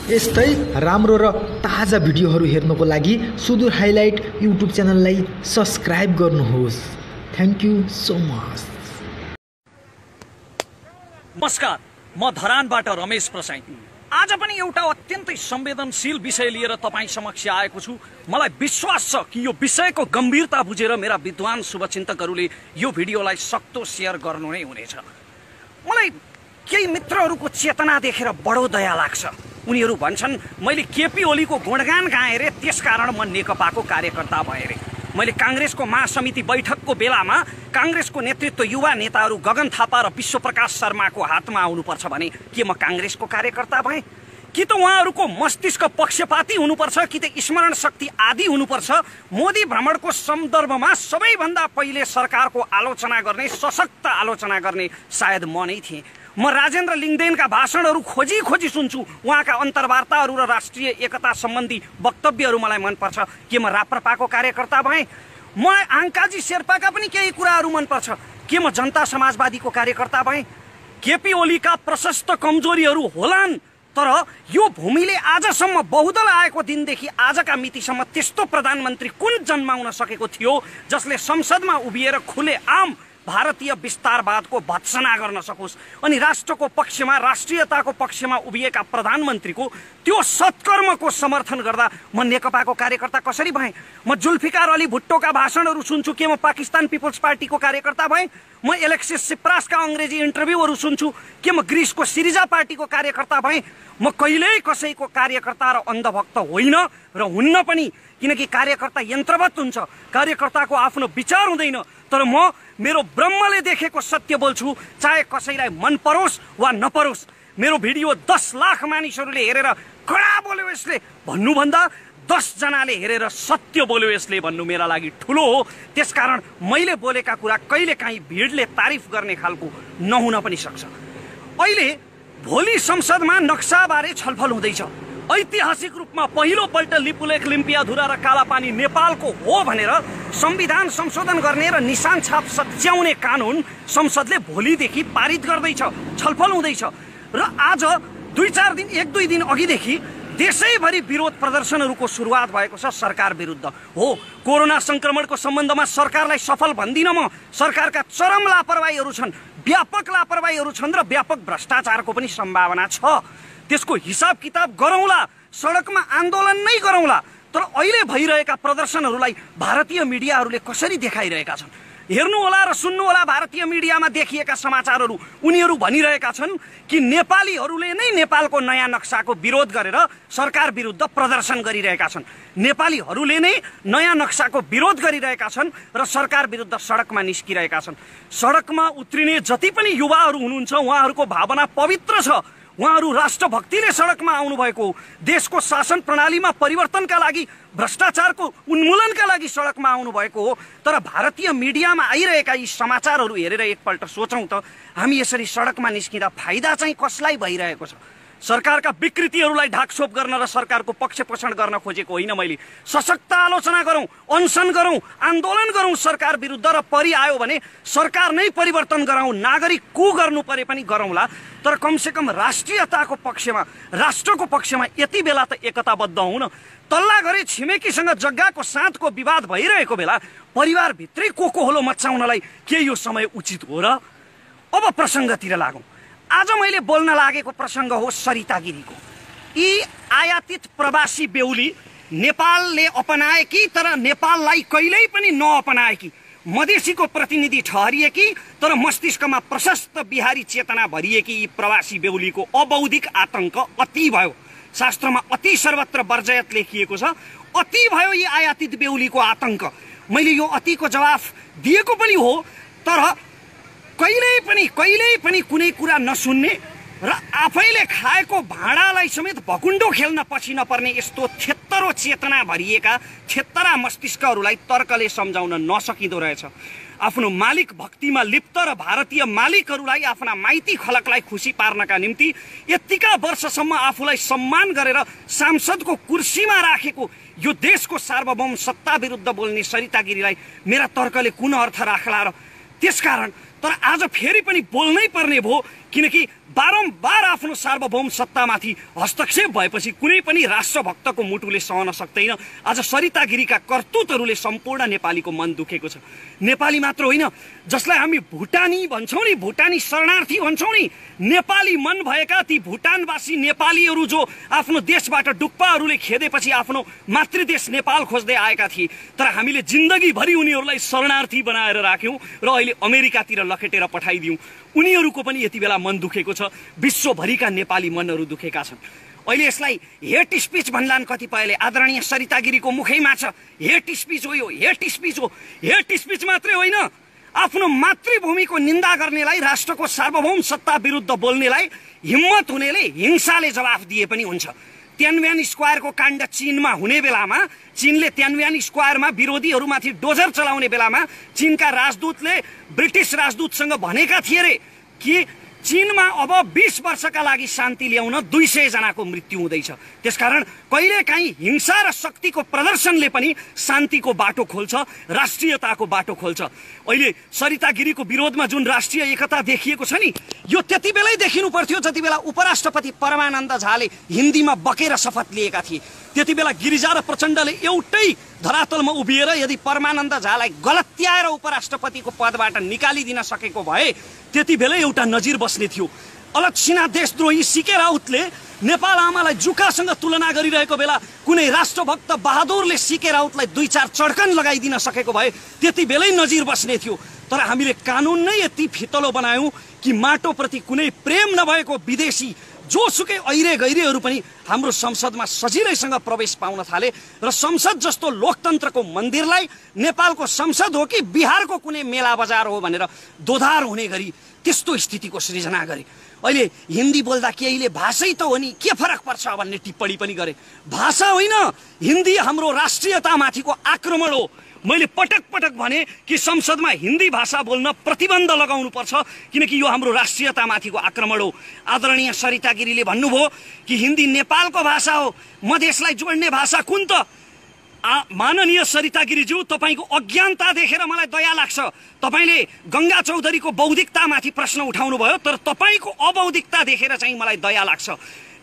यस्तै राम्रो र ताजा भिडियोहरू हेर्नको लागि सुदूर हाइलाइट युट्युब च्यानललाई सब्स्क्राइब गर्नुहोस्। Thank you so much. नमस्कार, म धरानबाट रमेश प्रसाई। आज पनि एउटा अत्यन्तै संवेदनशील विषय लिएर तपाईँ समक्ष आएको छु। मलाई विश्वास छ कि यो विषयको गम्भीरता बुझेर मेरा विद्वान शुभचिन्तकहरूले यो भिडियोलाई सक्दो शेयर गर्नु नै हुनेछ। मलाई केही मित्रहरूको चेतना देखेर बडो दया लाग्छ। उनीहरू भन्छन् मैले केपी ओलीको गुणगान गाएँ रे, त्यसकारण म नेकपाको कार्यकर्ता भएँ रे। मैले काङ्ग्रेसको महासमिति बैठकको बेलामा काङ्ग्रेसको नेतृत्व युवा नेताहरू गगन थापा र विश्वप्रकाश शर्माको हातमा आउनुपर्छ भने के म काङ्ग्रेसको कार्यकर्ता भएँ? कि त उहाँहरूको मस्तिष्क पक्षपाती हुनुपर्छ, कि त स्मरण शक्ति आदि हुनुपर्छ। मोदी भ्रमणको सन्दर्भमा सबैभन्दा पहिले सरकारको आलोचना गर्ने, सशक्त आलोचना गर्ने सायद म नै थिएँ। म राजेन्द्र लिङ्गदेनका भाषणहरू खोजी सुन्छु। उहाँका अन्तर्वार्ताहरू र राष्ट्रिय एकता सम्बन्धी वक्तव्यहरू मलाई मनपर्छ। के म राप्रपाको कार्यकर्ता भएँ? मलाई आङ्काजी शेर्पाका पनि केही कुराहरू मनपर्छ। के म जनता समाजवादीको कार्यकर्ता भएँ? केपी ओलीका प्रशस्त कमजोरीहरू होलान्, तर यो भूमिले आजसम्म बहुदल आएको दिनदेखि आजका मितिसम्म त्यस्तो प्रधानमन्त्री कुन जन्माउन सकेको थियो जसले संसदमा उभिएर खुले आम भारतीय विस्तारवादको भत्सना गर्न सकोस् अनि राष्ट्रको पक्षमा, राष्ट्रियताको पक्षमा उभिएका प्रधानमन्त्रीको त्यो सत्कर्मको समर्थन गर्दा म नेकपाको कार्यकर्ता कसरी भएँ? म जुल्फिकार अली भुट्टोका भाषणहरू सुन्छु, के म पाकिस्तान पिपल्स पार्टीको कार्यकर्ता भएँ? म एलेक्सिस सिप्रासका अङ्ग्रेजी इन्टरभ्यूहरू सुन्छु, के म ग्रिसको सिरिजा पार्टीको कार्यकर्ता भएँ? म कहिल्यै कसैको कार्यकर्ता र अन्धभक्त होइन र हुन्न पनि, किनकि कार्यकर्ता यन्त्रवत हुन्छ। कार्यकर्ताको आफ्नो विचार हुँदैन, तर म मेरो ब्रह्मले देखेको सत्य बोल्छु, चाहे कसैलाई मन परोस् वा नपरोस्। मेरो भिडियो 10 लाख मानिसहरूले हेरेर कडा बोल्यो यसले भन्नुभन्दा 10 जनाले हेरेर सत्य बोल्यो यसले भन्नु मेरा लागि ठुलो हो। त्यसकारण मैले बोलेका कुरा कहिलेकाहीँ भिडले तारिफ गर्ने खालको नहुन पनि सक्छ। अहिले भोलि संसदमा नक्साबारे छलफल हुँदैछ। ऐतिहासिक रूपमा पहिलोपल्ट लिपुलेख, लिम्पियाधुरा र कालापानी नेपालको हो भनेर संविधान संशोधन गर्ने र निशान छाप सच्याउने कानुन संसदले भोलिदेखि पारित गर्दैछ, छलफल हुँदैछ। र आज 1-2 दिन अघिदेखि देशैभरि विरोध प्रदर्शनहरूको सुरुवात भएको छ सरकार विरुद्ध। हो, कोरोना संक्रमणको सम्बन्धमा सरकारलाई सफल भन्दिनँ म। सरकारका चरम लापरवाहीहरू छन्, व्यापक लापरवाहीहरू छन् र व्यापक भ्रष्टाचारको पनि सम्भावना छ। त्यसको हिसाब किताब गरौँला, सडकमा आन्दोलन नै गरौँला। तर अहिले भइरहेका प्रदर्शनहरूलाई भारतीय मिडियाहरूले कसरी देखाइरहेका छन् हेर्नुहोला र सुन्नुहोला। भारतीय मिडियामा देखिएका समाचारहरू, उनीहरू भनिरहेका छन् कि नेपालीहरूले नै नेपालको नयाँ नक्साको विरोध गरेर सरकार विरुद्ध प्रदर्शन गरिरहेका छन्। नेपालीहरूले नै नयाँ नक्साको विरोध गरिरहेका छन् र सरकार विरुद्ध सडकमा निस्किरहेका छन्। सडकमा उत्रिने जति पनि युवाहरू हुनुहुन्छ उहाँहरूको भावना पवित्र छ। उहाँहरू राष्ट्रभक्तिले सडकमा आउनुभएको हो। देशको शासन प्रणालीमा परिवर्तनका लागि, भ्रष्टाचारको उन्मूलनका लागि सडकमा आउनुभएको हो। तर भारतीय मिडियामा आइरहेका यी समाचारहरू हेरेर एकपल्ट सोचौँ त, हामी यसरी सडकमा निस्किँदा फाइदा चाहिँ कसलाई भइरहेको छ? सरकारका विकृतिहरूलाई ढाकछोप गर्न र सरकारको पक्षपोषण गर्न खोजेको होइन मैले। सशक्त आलोचना गरौँ, अनसन गरौँ, आन्दोलन गरौँ सरकार विरुद्ध, र परिआयो भने सरकार नै परिवर्तन गराउँ। नागरिक कु गर्नु परे पनि गरौँला, तर कमसेकम राष्ट्रियताको पक्षमा, राष्ट्रको पक्षमा यति बेला त एकताबद्ध हुन। तल्ला घरे छिमेकीसँग जग्गाको साँधको विवाद भइरहेको बेला परिवारभित्रै कोकोहोलो मचाउनलाई के यो समय उचित हो र? अब प्रसङ्गतिर लागौँ। आज मैले बोल्न लागेको प्रसङ्ग हो सरिता गिरीको। यी आयातित प्रवासी बेहुली नेपालले अपनाएकी, तर नेपाललाई कहिल्यै पनि नअपनाएकी, मधेसीको प्रतिनिधि ठहरिएकी, तर मस्तिष्कमा प्रशस्त बिहारी चेतना भरिएकी यी प्रवासी बेहुलीको अबौद्धिक आतंक अति भयो। शास्त्रमा अति सर्वत्र वर्जयत लेखिएको छ। अति भयो यी आयातित बेहुलीको आतंक। मैले यो अतिको जवाफ दिएको पनि हो, तर कहिल्यै पनि कुनै कुरा नसुन्ने र आफैले खाएको भाँडालाई समेत भकुण्डो खेल्न पछि नपर्ने यस्तो थेत्तरो चेतना भरिएका थेत्तरा मस्तिष्कहरूलाई तर्कले सम्झाउन नसकिँदो रहेछ। आफ्नो मालिक भक्तिमा लिप्त र भारतीय मालिकहरूलाई, आफ्ना माइती खलकलाई खुसी पार्नका निम्ति यतिका वर्षसम्म आफूलाई सम्मान गरेर सांसदको कुर्सीमा राखेको यो देशको सार्वभौम सत्ता विरुद्ध बोल्ने सरिता गिरीलाई मेरा तर्कले कुन अर्थ राख्ला र? त्यसकारण तर आज फेरि पनि बोल्नै पर्ने भयो किनकि बारम्बार आफ्नो सार्वभौम सत्तामाथि हस्तक्षेप भएपछि कुनै पनि राष्ट्रभक्तको मुटुले सहन सक्दैन। आज सरिता गिरीका करतुतहरूले सम्पूर्ण नेपालीको मन दुखेको छ। नेपाली मात्र होइन, जसलाई हामी भुटानी भन्छौँ नि, भुटानी शरणार्थी भन्छौँ नि, नेपाली मन भएका ती भुटानवासी नेपालीहरू जो आफ्नो देशबाट डुक्पाहरूले खेदेपछि आफ्नो मातृदेश नेपाल खोज्दै आएका थिए, तर हामीले जिन्दगीभरि उनीहरूलाई शरणार्थी बनाएर राख्यौँ र अहिले अमेरिकातिर लखेटेर पठाइदियौँ। उनीहरूको पनि यति बेला मन दुखेको छ। विश्वभरिका नेपाली मनहरू दुखेका छन्। अहिले यसलाई हेट स्पिच भन्लान् कतिपयले। आदरणीय सरिता गिरीको मुखैमा छ हेट स्पिच हो, यो हेट स्पिच हो। हेट स्पिच मात्रै होइन, आफ्नो मातृभूमिको निन्दा गर्नेलाई, राष्ट्रको सार्वभौम सत्ता विरुद्ध बोल्नेलाई हिम्मत हुनेले हिंसाले जवाफ दिए पनि हुन्छ। त्यानव्यान स्क्वायरको काण्ड चीनमा हुने बेलामा, चीनले त्यानव्यान स्क्वायरमा विरोधीहरूमाथि डोजर चलाउने बेलामा चीनका राजदूतले ब्रिटिस राजदूतसँग भनेका थिए रे कि चीनमा अब 20 वर्षका लागि शान्ति ल्याउन 200 जनाको मृत्यु हुँदैछ। त्यसकारण कहिलेकाहीँ हिंसा र शक्तिको प्रदर्शनले पनि शान्तिको बाटो खोल्छ, राष्ट्रियताको बाटो खोल्छ। अहिले सरिता गिरीको विरोधमा जुन राष्ट्रिय एकता देखिएको छ नि, यो त्यति बेलै देखिनु पर्थ्यो जति बेला उपराष्ट्रपति परमानन्द झाले हिन्दीमा बकेर शपथ लिएका थिए। त्यति बेला गिरिजा र प्रचण्डले एउटै धरातलमा उभिएर यदि परमानन्द झालाई गलत्याएर उपराष्ट्रपतिको पदबाट निकालिदिन सकेको भए त्यति बेलै एउटा नजिर बस्ने थियो। अलक्षिणा देशद्रोही सीके राउतले नेपाल आमालाई जुकासँग तुलना गरिरहेको बेला कुनै राष्ट्रभक्त बहादुरले सीके राउतलाई 2-4 चड्कन लगाइदिन सकेको भए त्यति बेलै नजिर बस्ने थियो। तर हामीले कानुन नै यति फितलो बनायौँ कि माटोप्रति कुनै प्रेम नभएको विदेशी जोसुकै ऐरे गैरेहरू पनि हाम्रो संसदमा सजिलैसँग प्रवेश पाउन थाले र संसद जस्तो लोकतन्त्रको मन्दिरलाई नेपालको संसद हो कि बिहारको कुनै मेला बजार हो भनेर दोधार हुने गरी त्यस्तो स्थितिको सृजना गरे। अहिले हिन्दी बोल्दा केहीले भाषै त हो नि, के फरक पर्छ भन्ने टिप्पणी पनि गरे। भाषा होइन, हिन्दी हाम्रो राष्ट्रियतामाथिको आक्रमण हो। मैले पटक पटक भने कि संसदमा हिन्दी भाषा बोल्न प्रतिबन्ध लगाउनु पर्छ, किनकि यो हाम्रो राष्ट्रियतामाथिको आक्रमण हो। आदरणीय सरिता गिरीले भन्नुभयो कि हिन्दी नेपालको भाषा हो, मधेसलाई जोड्ने भाषा कुन त? माननीय सरिता गिरीज्यू, तपाईको अज्ञानता देखेर मलाई दया लाग्छ। तपाईले गंगा चौधरीको बौद्धिकतामाथि प्रश्न उठाउनु भयो, तर तपाईको अबौद्धिकता देखेर चाहिँ मलाई दया लाग्छ।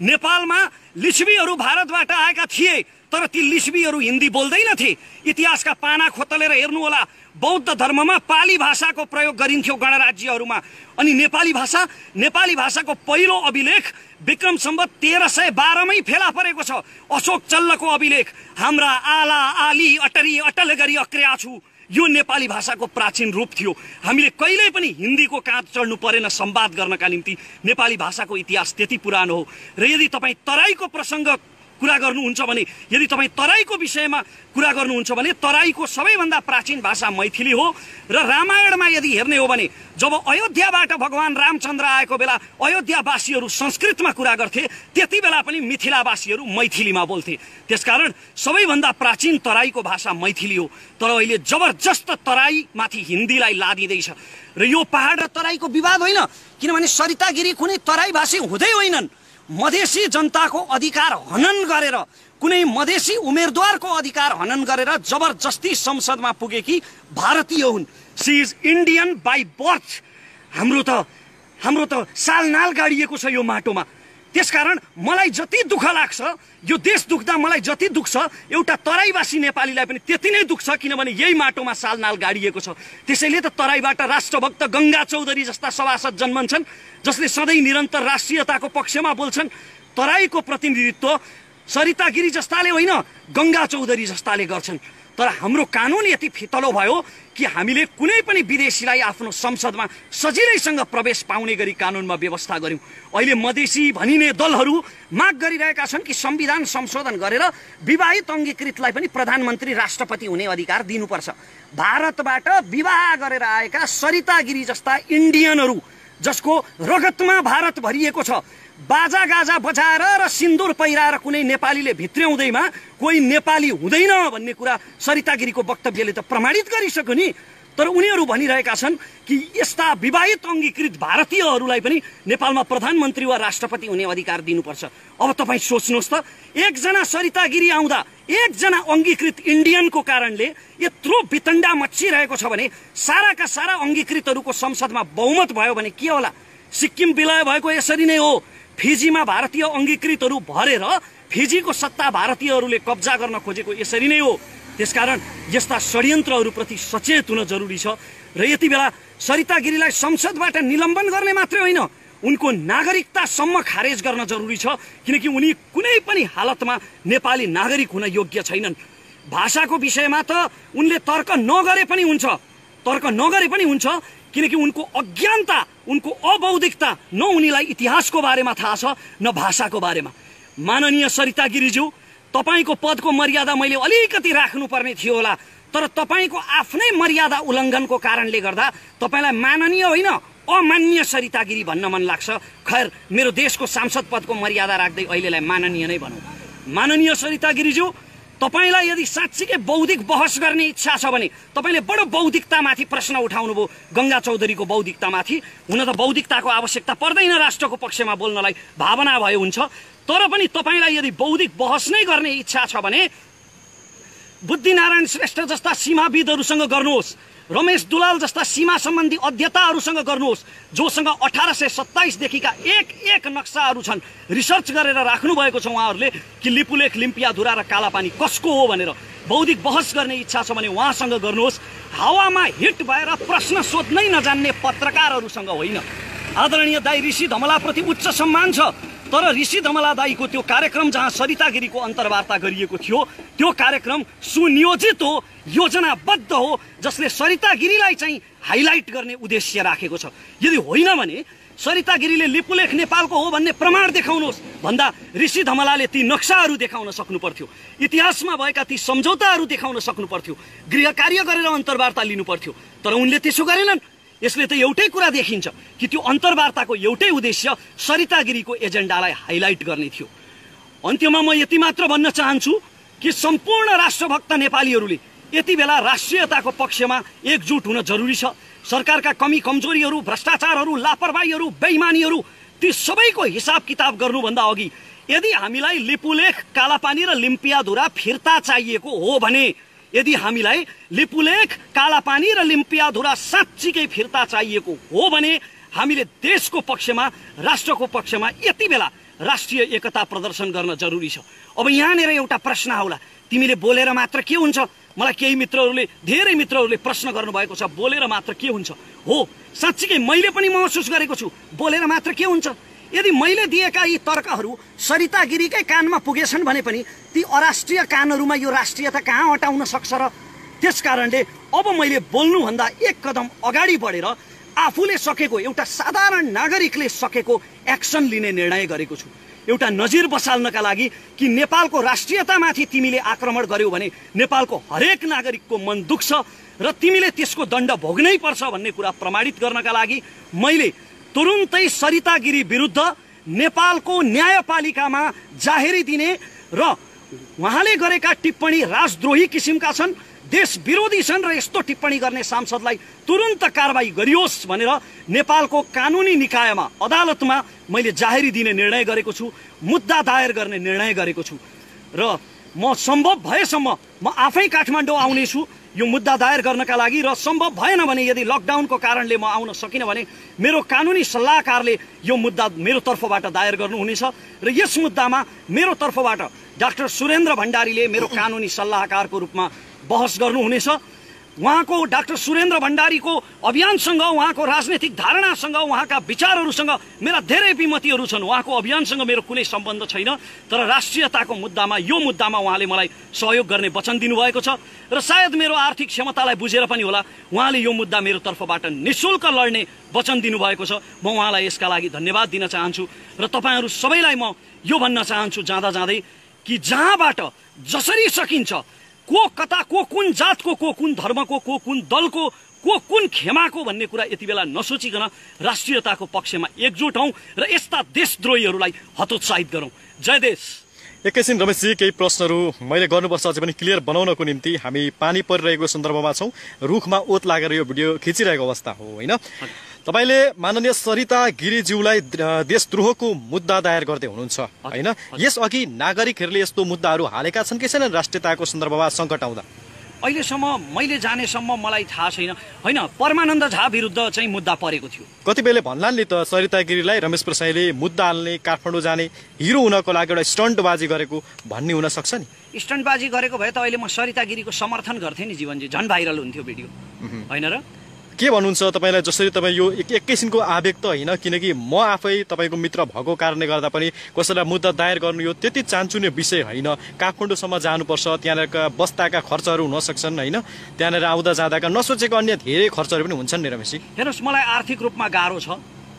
नेपालमा लिच्छवीहरू भारतबाट आएका थिए, तर ती लिच्छवीहरू हिन्दी बोल्दैनथे। इतिहासका पाना खोतलेर हेर्नु होला, बौद्ध धर्ममा पाली भाषाको प्रयोग गरिन्थ्यो गणराज्यहरूमा। अनि नेपाली भाषाको पहिलो अभिलेख विक्रम सम्वत 1312 मै फेला परेको छ। अशोक चल्लको अभिलेख, हाम्रा आला आली अटरी अटल गरी अक्र्या छु, यो नेपाली भाषाको प्राचीन रूप थियो। हामीले कहिल्यै पनि हिन्दीको काँध चढ्नु परेन संवाद गर्नका निम्ति। नेपाली भाषाको इतिहास त्यति पुरानो हो। र यदि तपाईँ तराईको प्रसङ्ग कुरा गर्नुहुन्छ भने, यदि तपाईँ तराईको विषयमा कुरा गर्नुहुन्छ भने, तराईको सबैभन्दा प्राचीन भाषा मैथिली हो। र रामायणमा यदि हेर्ने हो भने, जब अयोध्याबाट भगवान रामचन्द्र आएको बेला अयोध्यावासीहरू संस्कृतमा कुरा गर्थे, त्यति बेला पनि मिथिलावासीहरू मैथिलीमा बोल्थे। त्यसकारण सबैभन्दा प्राचीन तराईको भाषा मैथिली हो। तर अहिले जबरजस्त तराईमाथि हिन्दीलाई लादिँदैछ। र यो पहाड र तराईको विवाद होइन, किनभने सरिता गिरी कुनै तराईभाषी हुँदै होइनन्। मधेसी जनताको अधिकार हनन गरेर, कुनै मधेसी उम्मेदवारको अधिकार हनन गरेर जबरजस्ती संसदमा पुगेकी भारतीय हुन्। She is Indian by birth. हाम्रो त सालनाल गाडिएको छ यो माटोमा। त्यसकारण मलाई जति दुःख लाग्छ, यो देश दुख्दा मलाई जति दुख्छ, एउटा तराईवासी नेपालीलाई पनि त्यति नै दुख्छ, किनभने यही माटोमा सालनाल गाडिएको छ। त्यसैले त तराईबाट राष्ट्रभक्त गंगा चौधरी जस्ता सभासद जन्मन्छन्, जसले सधैँ निरन्तर राष्ट्रियताको पक्षमा बोल्छन्। तराईको प्रतिनिधित्व सरिता गिरी जस्ताले होइन, गंगा चौधरी जस्ताले गर्छन्। तर हाम्रो कानुन यति फितलो भयो कि हामीले कुनै पनि विदेशीलाई आफ्नो संसदमा सजिलैसँग प्रवेश पाउने गरी कानुनमा व्यवस्था गर्यौं। अहिले मधेसी भनिने दलहरू माग गरिरहेका छन् कि संविधान संशोधन गरेर विवाहित अङ्गीकृतलाई पनि प्रधानमन्त्री राष्ट्रपति हुने अधिकार दिनुपर्छ। भारतबाट विवाह गरेर आएका सरिता गिरी जस्ता इन्डियनहरू, जसको रगतमा भारत भरिएको छ, बाजा गाजा बजाएर र सिन्दुर पहिराएर कुनै नेपालीले भित्र्याउँदैमा कोही नेपाली हुँदैन भन्ने कुरा सरिता गिरीको वक्तव्यले त प्रमाणित गरिसक्यो नि। तर उनीहरू भनिरहेका छन् कि यस्ता विवाहित अङ्गीकृत भारतीयहरूलाई पनि नेपालमा प्रधानमन्त्री वा राष्ट्रपति हुने अधिकार दिनुपर्छ। अब तपाईँ सोच्नुहोस् त, एकजना सरिता गिरी आउँदा एकजना अङ्गीकृत इन्डियनको कारणले यत्रो वितण्डा मच्चिरहेको छ भने, साराका सारा अङ्गीकृतहरूको संसदमा बहुमत भयो भने के होला? सिक्किम विलय भएको यसरी नै हो। फिजीमा भारतीय अङ्गीकृतहरू भरेर फिजीको सत्ता भारतीयहरूले कब्जा गर्न खोजेको यसरी नै हो। त्यसकारण यस्ता षड्यन्त्रहरूप्रति सचेत हुन जरुरी छ र यति बेला सरिता गिरीलाई संसदबाट निलम्बन गर्ने मात्रै होइन, उनको नागरिकतासम्म खारेज गर्न जरुरी छ, किनकि उनी कुनै पनि हालतमा नेपाली नागरिक हुन योग्य छैनन्। भाषाको विषयमा त उनले तर्क नगरे पनि हुन्छ, किनकि उनको अज्ञानता, उनको अबौद्धिकता, न उनीलाई इतिहासको बारेमा थाहा छ न भाषाको बारेमा। माननीय सरिता गिरीज्यू, तपाईको पदको मर्यादा मैले अलिकति राख्नुपर्ने थियो होला, तर तपाईको आफ्नै मर्यादा उल्लङ्घनको कारणले गर्दा तपाईलाई माननीय होइन अमान्य सरिता गिरी भन्न मन लाग्छ। खैर, मेरो देशको सांसद पदको मर्यादा राख्दै अहिलेलाई माननीय नै भनौँ। माननीय सरिता गिरीज्यू, तपाईलाई यदि साँच्चीकै बौद्धिक बहस गर्ने इच्छा छ भने तपाईले बडो बौद्धिकतामाथि प्रश्न उठाउनुभयो, गंगा चौधरीको बौद्धिकतामाथि। हुन त बौद्धिकताको आवश्यकता पर्दैन राष्ट्रको पक्षमा बोल्नलाई, भावना भए हुन्छ। तर पनि तपाईलाई यदि बौद्धिक बहस नै गर्ने इच्छा छ भने बुद्धिनारायण श्रेष्ठ जस्ता सीमाविदहरूसँग गर्नुहोस्, रमेश दुलाल जस्ता सीमा सम्बन्धी अध्येताहरूसँग गर्नुहोस्, जोसँग 1827 देखिका एक नक्साहरू छन्, रिसर्च गरेर राख्नु भएको छ उहाँहरूले कि लिपुलेख, लिम्पियाधुरा र कालापानी कसको हो भनेर। बौद्धिक बहस गर्ने इच्छा छ भने उहाँसँग गर्नुहोस्, हावामा हिट भएर प्रश्न सोध्नै नजान्ने पत्रकारहरूसँग होइन। आदरणीय दाई ऋषि धमलाप्रति उच्च सम्मान छ, तर ऋषि धमला दाईको त्यो कार्यक्रम जहाँ सरिता गिरीको अन्तर्वार्ता गरिएको थियो, त्यो कार्यक्रम सुनियोजित हो, योजनाबद्ध हो, जसले सरिता गिरीलाई चाहिँ हाइलाइट गर्ने उद्देश्य राखेको छ। यदि होइन भने सरिता गिरीले लिपुलेख नेपालको हो भन्ने प्रमाण देखाउनुहोस् भन्दा ऋषि धमलाले ती नक्साहरू देखाउन सक्नु पर्थ्यो, इतिहासमा भएका ती सम्झौताहरू देखाउन सक्नु पर्थ्यो, गृह कार्य गरेर अन्तर्वार्ता लिनु पर्थ्यो। तर उनले त्यसो गरेनन्। यसले त एउटै कुरा देखिन्छ कि त्यो अन्तर्वार्ताको एउटै उद्देश्य सरिता गिरीको एजेन्डालाई हाइलाइट गर्ने थियो। अन्त्यमा म यति मात्र भन्न चाहन्छु कि सम्पूर्ण राष्ट्रभक्त नेपालीहरूले यति बेला राष्ट्रियताको पक्षमा एकजुट हुन जरुरी छ। सरकारका कमी कमजोरीहरू, भ्रष्टाचारहरू, लापरवाहीहरू, बेइमानीहरू, ती सबैको हिसाब किताब गर्नुभन्दा अघि यदि हामीलाई लिपुलेख, कालापानी र लिम्पियाधुरा फिर्ता चाहिएको हो भने, यदि हामीलाई लिपुलेख, कालापानी र लिम्पियाधुरा साँच्चीकै फिर्ता चाहिएको हो भने हामीले देशको पक्षमा, राष्ट्रको पक्षमा यति बेला राष्ट्रिय एकता प्रदर्शन गर्न जरुरी छ। अब यहाँनिर एउटा प्रश्न आउला, तिमीले बोलेर मात्र के हुन्छ? मलाई केही मित्रहरूले, धेरै मित्रहरूले प्रश्न गर्नुभएको छ, बोलेर मात्र के हुन्छ? हो, साँच्चीकै मैले पनि महसुस गरेको छु, बोलेर मात्र के हुन्छ? यदि मैले दिएका यी तर्कहरू सरिता गिरीकै कानमा पुगेछन् भने पनि ती अराष्ट्रिय कानहरूमा यो राष्ट्रियता कहाँ अटाउन सक्छ र? त्यसकारणले अब मैले बोल्नुभन्दा एक कदम अगाडि बढेर आफूले सकेको, एउटा साधारण नागरिकले सकेको एक्सन लिने निर्णय गरेको छु। एउटा नजिर बसाल्नका लागि कि नेपालको राष्ट्रियतामाथि तिमीले आक्रमण गर्यौ भने नेपालको हरेक नागरिकको मन दुख्छ र तिमीले त्यसको दण्ड भोग्नै पर्छ भन्ने कुरा प्रमाणित गर्नका लागि मैले तुरुन्तै सरिता गिरी विरुद्ध नेपालको न्यायपालिकामा जाहेरी दिने र उहाँले गरेका टिप्पणी राजद्रोही किसिमका छन्, देश विरोधी छन् र यस्तो टिप्पणी गर्ने सांसदलाई तुरुन्त कारबाही गरियोस् भनेर नेपालको कानुनी निकायमा, अदालतमा मैले जाहेरी दिने निर्णय गरेको छु, मुद्दा दायर गर्ने निर्णय गरेको छु र म सम्भव भएसम्म म आफै काठमाडौँ आउनेछु यो मुद्दा दायर गर्नका लागि। र सम्भव भएन भने, यदि लकडाउनको कारणले म आउन सकिनँ भने मेरो कानुनी सल्लाहकारले यो मुद्दा मेरो तर्फबाट दायर गर्नुहुनेछ र यस मुद्दामा मेरो तर्फबाट डाक्टर सुरेन्द्र भण्डारीले मेरो कानुनी सल्लाहकारको रूपमा बहस गर्नुहुनेछ। उहाँको, डाक्टर सुरेन्द्र भण्डारीको अभियानसँग, उहाँको राजनैतिक धारणासँग, उहाँका विचारहरूसँग मेरा धेरै विमतिहरू छन्। उहाँको अभियानसँग मेरो कुनै सम्बन्ध छैन, तर राष्ट्रियताको मुद्दामा, यो मुद्दामा उहाँले मलाई सहयोग गर्ने वचन दिनुभएको छ र सायद मेरो आर्थिक क्षमतालाई बुझेर पनि होला उहाँले यो मुद्दा मेरो तर्फबाट निःशुल्क लड्ने वचन दिनुभएको छ। म उहाँलाई यसका लागि धन्यवाद दिन चाहन्छु र तपाईँहरू सबैलाई म यो भन्न चाहन्छु जाँदा जाँदै कि जहाँबाट जसरी सकिन्छ, को कता, को कुन जातको, को कुन धर्मको, को कुन दलको, को कुन खेमाको भन्ने कुरा यति बेला नसोचिकन राष्ट्रियताको पक्षमा एकजुट हौं र यस्ता देशद्रोहीहरूलाई हतोत्साहित गरौं। जय देश। एकैछिन रमेशजी, केही प्रश्नहरू मैले गर्नुपर्छ अझै पनि क्लियर बनाउनको निम्ति। हामी पानी परिरहेको सन्दर्भमा छौं, रुखमा ओत लागेर यो भिडियो खिचिरहेको अवस्था हो हैन? तपाईले माननीय सरिता गिरीज्यूलाई देशद्रोहको मुद्दा दायर गर्दै हुनुहुन्छ हैन? यसअघि नागरिकहरूले यस्तो मुद्दाहरू हालेका छन् कि छैनन् राष्ट्रियताको सन्दर्भमा संकट आउँदा? अहिलेसम्म मैले जानेसम्म मलाई थाहा छैन। होइन, परमानन्द झा विरुद्ध चाहिँ मुद्दा परेको थियो। कति बेला भन्लान् नि त सरिता गिरीलाई रमेश प्रसाईले मुद्दा हाल्ने, काठमाडौँ जाने, हिरो हुनको लागि एउटा स्टन्टबाजी गरेको भन्ने हुन सक्छ नि। स्टन्टबाजी गरेको भए त अहिले म सरिता गिरीको समर्थन गर्थेँ नि जीवनजी, झन् भाइरल हुन्थ्यो भिडियो, होइन र? के भन्नुहुन्छ तपाईँलाई? जसरी तपाईँ यो एक किसिमको आवेग त होइन, किनकि म आफै तपाईँको मित्र भएको कारणले गर्दा पनि कसैलाई मुद्दा दायर गर्नु यो त्यति चान्चुने विषय होइन। काठमाडौँसम्म जानुपर्छ, त्यहाँनिरका बस्दाका खर्चहरू हुन सक्छन्, होइन? त्यहाँनिर आउँदा जाँदाका नसोचेको अन्य धेरै खर्चहरू पनि हुन्छन् नि रमेशजी। हेर्नुहोस्, मलाई आर्थिक रूपमा गाह्रो छ,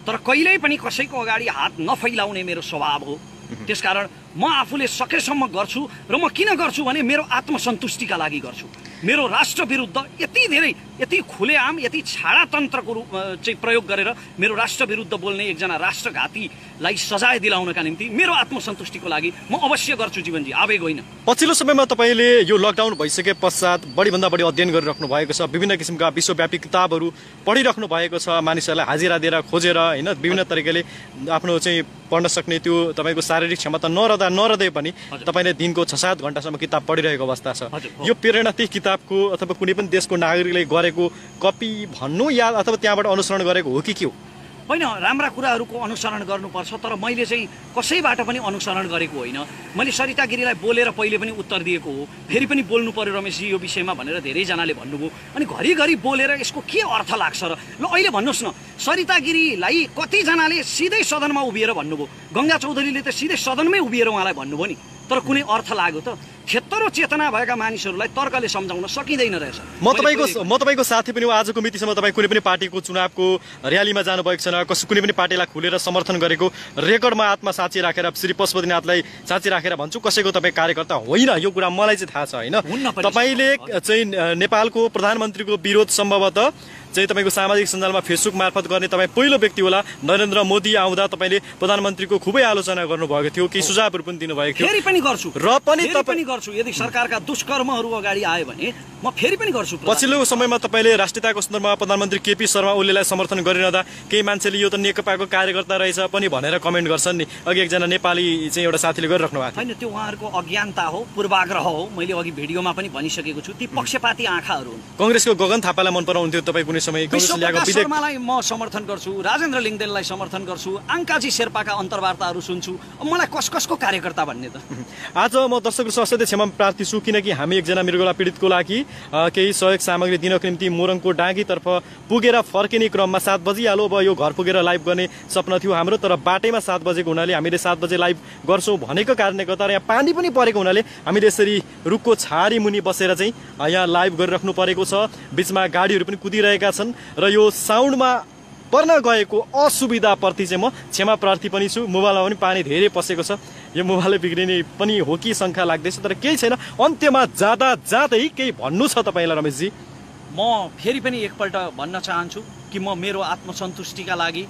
तर कहिल्यै पनि कसैको अगाडि हात नफैलाउने मेरो स्वभाव हो। त्यसकारण म आफूले सकेसम्म गर्छु, र म किन गर्छु भने मेरो आत्मसन्तुष्टिका लागि गर्छु। मेरो राष्ट्र विरुद्ध यति धेरै, यति खुलेआम, यति छाडातन्त्रको चाहिँ प्रयोग गरेर मेरो राष्ट्र विरुद्ध बोल्ने एकजना राष्ट्रघातीलाई सजाय दिलाउनका निम्ति मेरो आत्मसन्तुष्टिको लागि म अवश्य गर्छु जीवनजी, आवेग होइन। पछिल्लो समयमा तपाईँले यो लकडाउन भइसके पश्चात बढीभन्दा बढी अध्ययन गरिराख्नु भएको छ, विभिन्न किसिमका विश्वव्यापी किताबहरू पढिराख्नु भएको छ, मानिसहरूलाई हाजिरा दिएर खोजेर, होइन? विभिन्न तरिकाले आफ्नो चाहिँ पढ्न सक्ने त्यो तपाईँको शारीरिक क्षमता नरहँदै पनि तपाईँले दिनको 6-7 घण्टासम्म किताब पढिरहेको अवस्था छ। यो प्रेरणा ती किताबको अथवा कुनै पनि देशको नागरिकले गरेको कपी भन्नु या अथवा त्यहाँबाट अनुसरण गरेको हो कि के हो? होइन, राम्रा कुराहरूको अनुसरण गर्नुपर्छ, तर मैले चाहिँ कसैबाट पनि अनुसरण गरेको होइन। मैले सरिता गिरीलाई बोलेर पहिले पनि उत्तर दिएको हो, फेरि पनि बोल्नु पर्यो रमेशजी यो विषयमा भनेर धेरैजनाले भन्नुभयो। अनि घरिघरि बोलेर यसको के अर्थ लाग्छ र? ल अहिले भन्नुहोस् न, सरिता गिरीलाई कतिजनाले सिधै सदनमा उभिएर भन्नुभयो, गङ्गा चौधरीले त सिधै सदनमै उभिएर उहाँलाई भन्नुभयो नि, तर कुनै अर्थ लाग्यो त? क्षेत्र चेतना भएका मानिसहरूलाई तर्कले सम्झाउन सकिँदैन रहेछ। म तपाईँको साथी पनि हो। आजको मितिसम्म तपाईँ कुनै पनि पार्टीको चुनावको र्यालीमा जानुभएको छैन, कुनै पनि पार्टीलाई खुलेर समर्थन गरेको रेकर्डमा आत्मा साँची राखेर श्री पशुपतिनाथलाई साँची राखेर भन्छु, कसैको तपाईँ कार्यकर्ता होइन, यो कुरा मलाई चाहिँ थाहा छ, होइन? तपाईँले चाहिँ नेपालको प्रधानमन्त्रीको विरोध सम्भवतः चाहिँ तपाईँको सामाजिक सञ्जालमा फेसबुक मार्फत गर्ने तपाईँ पहिलो व्यक्ति होला। नरेन्द्र मोदी आउँदा तपाईँले प्रधानमन्त्रीको खुबै आलोचना गर्नुभएको थियो, केही सुझावहरू पनि दिनुभएको थियो। फेरि पनि गर्छु, र पनि गर्छु। यदि सरकारका दुष्कर्महरू अगाडि आयो भने म फेरि पनि गर्छु। पछिल्लो समयमा तपाईँले राष्ट्रियताको सन्दर्भमा प्रधानमन्त्री केपी शर्मा ओलीलाई समर्थन गरिरहँदा केही मान्छेले यो त नेकपाको कार्यकर्ता रहेछ पनि भनेर कमेन्ट गर्छन् नि। अघि एकजना नेपाली चाहिँ एउटा साथीले गरिराख्नु भएको थियो। होइन, त्यो उहाँहरूको अज्ञानता हो, पूर्वाग्रह हो। मैले अघि भिडियोमा पनि भनिसकेको छु, ती पक्षपाती आँखाहरू हुन्। कांग्रेसको गगन थापालाई मन पराउँथ्यो तपाईँ कुनै समय? शर्मालाई म समर्थन गर्छु, राजेन्द्र लिङदेनलाई समर्थन गर्छु, आङ्काजी शेर्पाका अन्तर्वार्ताहरू सुन्छु। मलाई कसको कार्यकर्ता भन्ने त? आज म दर्शकहरू असाध्यै क्षमा प्रार्थी छु, किनकि हामी एकजना मृगौला पीडितको लागि केही सहयोग सामग्री दिनको निम्ति मोरङको डाँगीतर्फ पुगेर फर्किने क्रममा 7 बजिहाल्यो। अब यो घर पुगेर लाइभ गर्ने सपना थियो हाम्रो, तर बाटैमा 7 बजेको हुनाले हामीले 7 बजे लाइभ गर्छौँ भनेको कारणले गर्दा र यहाँ पानी पनि परेको हुनाले हामीले यसरी रुखको छारी मुनि बसेर चाहिँ यहाँ लाइभ गरिराख्नु परेको छ। बिचमा गाडीहरू पनि कुदिरहेका छन् र यो साउन्डमा पर्न गएको असुविधाप्रति चाहिँ म क्षमा प्रार्थी पनि छु। मोबाइलमा पनि पानी धेरै पसेको छ, यो मोबाइल बिग्रिने पनि हो कि शङ्का लाग्दैछ, तर केही छैन। अन्त्यमा जाँदै केही भन्नु छ तपाईँलाई रमेशजी? म फेरि पनि एकपल्ट भन्न चाहन्छु कि म मेरो आत्मसन्तुष्टिका लागि,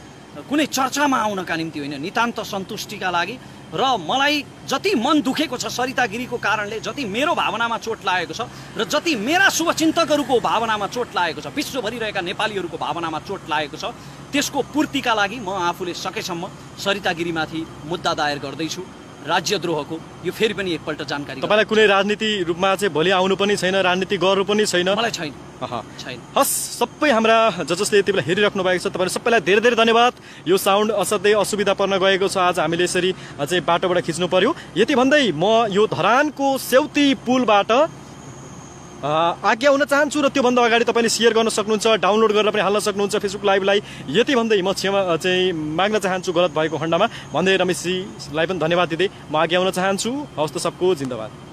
कुनै चर्चामा आउनका निम्ति होइन, नितान्त सन्तुष्टिका लागि। र मलाई जति मन दुखेको छ सरिता गिरीको कारणले, जति मेरो भावनामा चोट लागेको छ र जति मेरा शुभचिन्तकहरूको भावनामा चोट लागेको छ, विश्वभरि रहेका नेपालीहरूको भावनामा चोट लागेको छ, त्यसको पूर्तिका लागि म आफूले सकेसम्म सरिता गिरीमाथि मुद्दा दायर गर्दैछु, राज्यद्रोहको। यो फेरि पनि एकपल्ट जानकारी। तपाईँलाई कुनै राजनीति रूपमा चाहिँ भोलि आउनु पनि छैन, राजनीति गर्नु पनि छैन? मलाई छैन। हस्, सबै हाम्रा जसले यति बेला हेरिराख्नु भएको छ तपाईँहरू सबैलाई धेरै धेरै धन्यवाद। यो साउन्ड असाध्यै असुविधा पर्न गएको छ, आज हामीले यसरी चाहिँ बाटोबाट खिच्नु पर्यो। यति भन्दै म यो धरानको सेउती पुलबाट आज्ञा हुन चाहन्छु र त्योभन्दा अगाडि तपाईँले सेयर गर्न सक्नुहुन्छ, डाउनलोड गरेर पनि हाल्न सक्नुहुन्छ फेसबुक लाइभलाई। यति भन्दै म क्षमा चाहिँ माग्न चाहन्छु गलत भएको खण्डमा, भन्दै रमेशजीलाई पनि धन्यवाद दिँदै म आज्ञा हुन चाहन्छु। हवस् त, सबको जिन्दाबाद।